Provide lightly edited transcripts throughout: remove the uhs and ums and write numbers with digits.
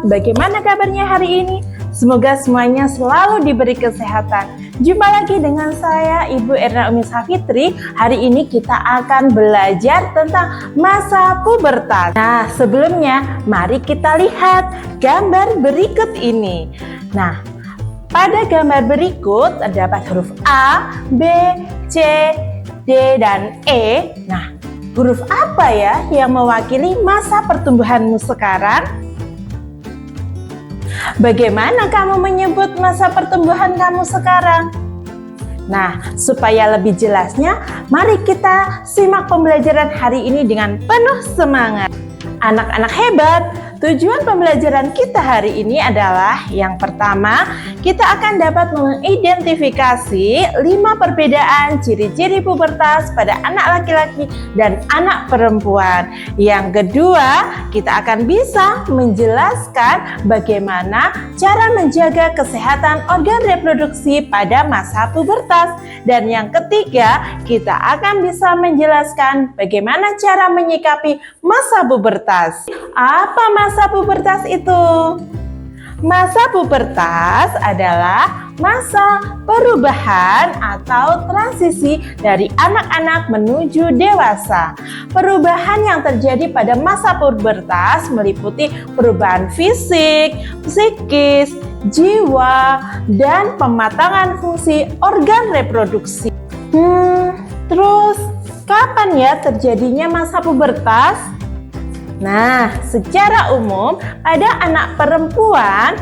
bagaimana kabarnya hari ini? Semoga semuanya selalu diberi kesehatan. Jumpa lagi dengan saya, Ibu Erna Umi Safitri. Hari ini kita akan belajar tentang masa pubertas. Nah, sebelumnya mari kita lihat gambar berikut ini. Nah, pada gambar berikut terdapat huruf A, B, C, D, dan E. Nah, huruf apa ya yang mewakili masa pertumbuhanmu sekarang? Bagaimana kamu menyebut masa pertumbuhan kamu sekarang? Nah, supaya lebih jelasnya, mari kita simak pembelajaran hari ini dengan penuh semangat. Anak-anak hebat, tujuan pembelajaran kita hari ini adalah yang pertama, kita akan dapat mengidentifikasi 5 perbedaan ciri-ciri pubertas pada anak laki-laki dan anak perempuan. Yang kedua, kita akan bisa menjelaskan bagaimana cara menjaga kesehatan organ reproduksi pada masa pubertas. Dan yang ketiga, kita akan bisa menjelaskan bagaimana cara menyikapi masa pubertas. Apa masa pubertas itu? Masa pubertas adalah masa perubahan atau transisi dari anak-anak menuju dewasa. Perubahan yang terjadi pada masa pubertas meliputi perubahan fisik, psikis, jiwa, dan pematangan fungsi organ reproduksi. Terus kapan ya terjadinya masa pubertas? Nah, secara umum pada anak perempuan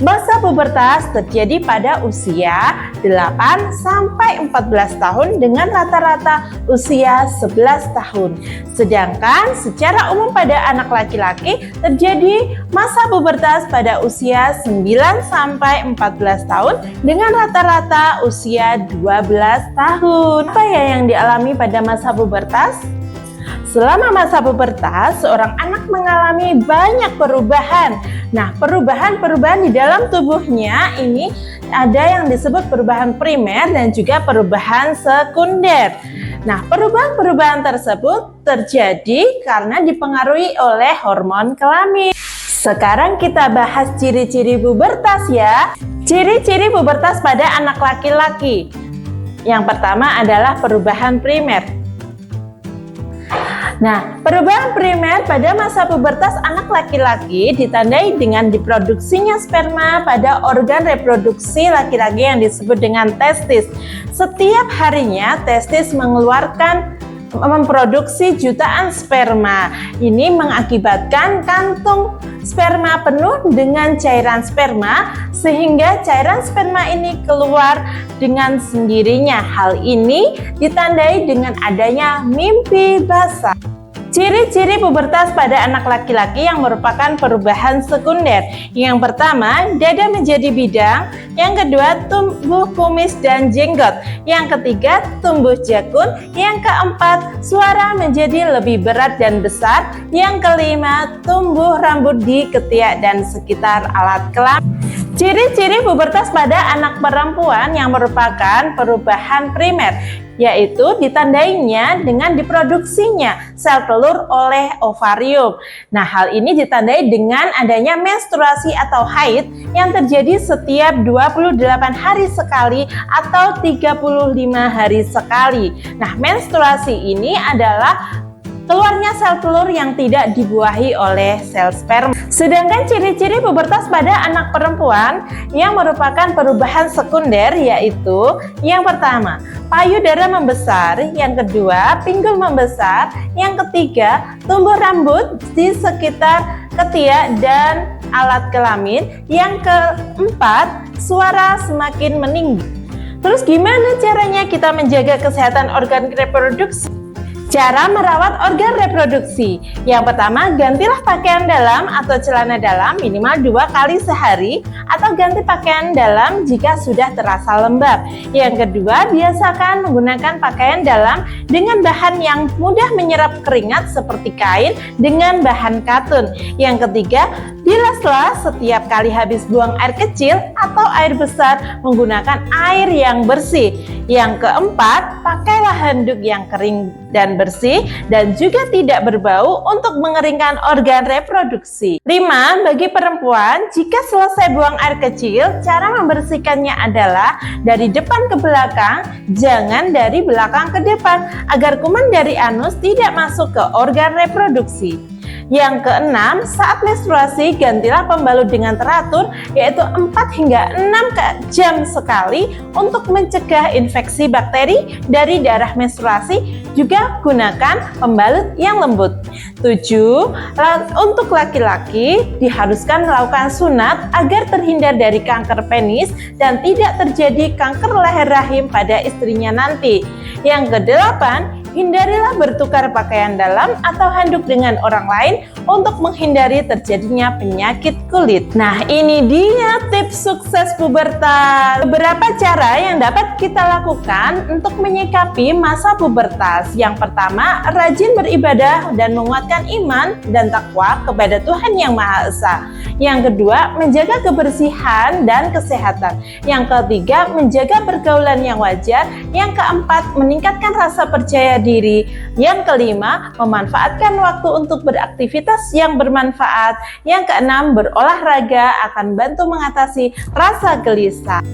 masa pubertas terjadi pada usia 8 sampai 14 tahun dengan rata-rata usia 11 tahun. Sedangkan secara umum pada anak laki-laki terjadi masa pubertas pada usia 9 sampai 14 tahun dengan rata-rata usia 12 tahun. Apa ya yang dialami pada masa pubertas? Selama masa pubertas, seorang anak mengalami banyak perubahan. Nah, perubahan-perubahan di dalam tubuhnya ini ada yang disebut perubahan primer dan juga perubahan sekunder. Nah, perubahan-perubahan tersebut terjadi karena dipengaruhi oleh hormon kelamin. Sekarang kita bahas ciri-ciri pubertas ya. Ciri-ciri pubertas pada anak laki-laki. Yang pertama adalah perubahan primer. Nah, perubahan primer pada masa pubertas anak laki-laki ditandai dengan diproduksinya sperma pada organ reproduksi laki-laki yang disebut dengan testis. Setiap harinya testis memproduksi jutaan sperma. Ini mengakibatkan kantung sperma penuh dengan cairan sperma sehingga cairan sperma ini keluar dengan sendirinya. Hal ini ditandai dengan adanya mimpi basah. Ciri-ciri pubertas pada anak laki-laki yang merupakan perubahan sekunder. Yang pertama, dada menjadi bidang. Yang kedua, tumbuh kumis dan jenggot. Yang ketiga, tumbuh jakun. Yang keempat, suara menjadi lebih berat dan besar. Yang kelima, tumbuh rambut di ketiak dan sekitar alat kelamin. Ciri-ciri pubertas pada anak perempuan yang merupakan perubahan primer, yaitu ditandainya dengan diproduksinya sel telur oleh ovarium. Nah, hal ini ditandai dengan adanya menstruasi atau haid yang terjadi setiap 28 hari sekali atau 35 hari sekali. Nah, menstruasi ini adalah keluarnya sel telur yang tidak dibuahi oleh sel sperma. Sedangkan ciri-ciri pubertas pada anak perempuan yang merupakan perubahan sekunder yaitu yang pertama, payudara membesar, yang kedua, pinggul membesar, yang ketiga, tumbuh rambut di sekitar ketiak dan alat kelamin, yang keempat, suara semakin meninggi. Terus gimana caranya kita menjaga kesehatan organ reproduksi? Cara merawat organ reproduksi. Yang pertama, gantilah pakaian dalam atau celana dalam minimal 2 kali sehari atau ganti pakaian dalam jika sudah terasa lembab. Yang kedua, biasakan menggunakan pakaian dalam dengan bahan yang mudah menyerap keringat seperti kain dengan bahan katun. Yang ketiga, bilaslah setiap kali habis buang air kecil atau air besar menggunakan air yang bersih. Yang keempat, pakailah handuk yang kering dan bersih dan juga tidak berbau untuk mengeringkan organ reproduksi. 5. Bagi perempuan, jika selesai buang air kecil, cara membersihkannya adalah dari depan ke belakang, jangan dari belakang ke depan, agar kuman dari anus tidak masuk ke organ reproduksi. Yang keenam, saat menstruasi gantilah pembalut dengan teratur, yaitu 4 hingga 6 jam sekali untuk mencegah infeksi bakteri dari darah menstruasi. Juga gunakan pembalut yang lembut. 7. Untuk laki-laki diharuskan melakukan sunat agar terhindar dari kanker penis dan tidak terjadi kanker leher rahim pada istrinya nanti. Yang kedelapan, hindarilah bertukar pakaian dalam atau handuk dengan orang lain untuk menghindari terjadinya penyakit kulit. Nah, ini dia tips sukses pubertas. Beberapa cara yang dapat kita lakukan untuk menyikapi masa pubertas. Yang pertama, rajin beribadah dan menguatkan iman dan takwa kepada Tuhan Yang Maha Esa. Yang kedua, menjaga kebersihan dan kesehatan. Yang ketiga, menjaga pergaulan yang wajar. Yang keempat, meningkatkan rasa percaya diri. Yang kelima, memanfaatkan waktu untuk beraktivitas yang bermanfaat. Yang keenam, berolahraga akan bantu mengatasi rasa gelisah.